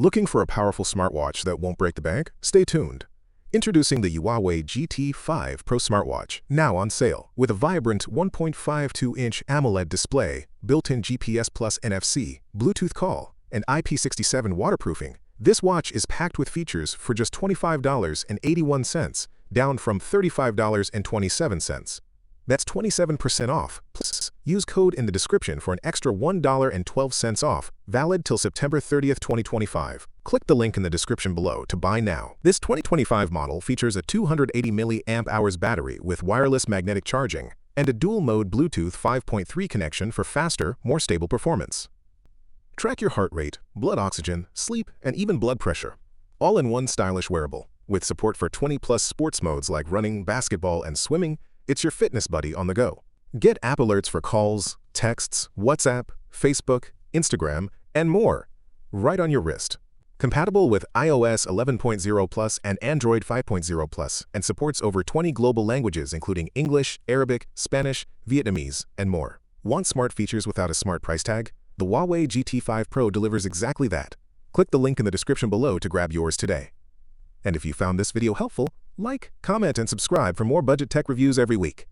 Looking for a powerful smartwatch that won't break the bank? Stay tuned. Introducing the HUAWEI GT5 Pro Smartwatch, now on sale. With a vibrant 1.52-inch AMOLED display, built-in GPS plus NFC, Bluetooth call, and IP67 waterproofing, this watch is packed with features for just $25.81, down from $35.27. That's 27% off. Plus, use code in the description for an extra $1.12 off, valid till September 30th, 2025. Click the link in the description below to buy now. This 2025 model features a 280 mAh battery with wireless magnetic charging and a dual-mode Bluetooth 5.3 connection for faster, more stable performance. Track your heart rate, blood oxygen, sleep, and even blood pressure, all in one stylish wearable. With support for 20+ sports modes like running, basketball, and swimming, it's your fitness buddy on the go. Get app alerts for calls, texts, WhatsApp, Facebook, Instagram, and more, right on your wrist. Compatible with iOS 11.0 Plus and Android 5.0 Plus, and supports over 20 global languages including English, Arabic, Spanish, Vietnamese, and more. Want smart features without a smart price tag? The HUAWEI GT5 Pro delivers exactly that. Click the link in the description below to grab yours today. And if you found this video helpful, like, comment, and subscribe for more budget tech reviews every week.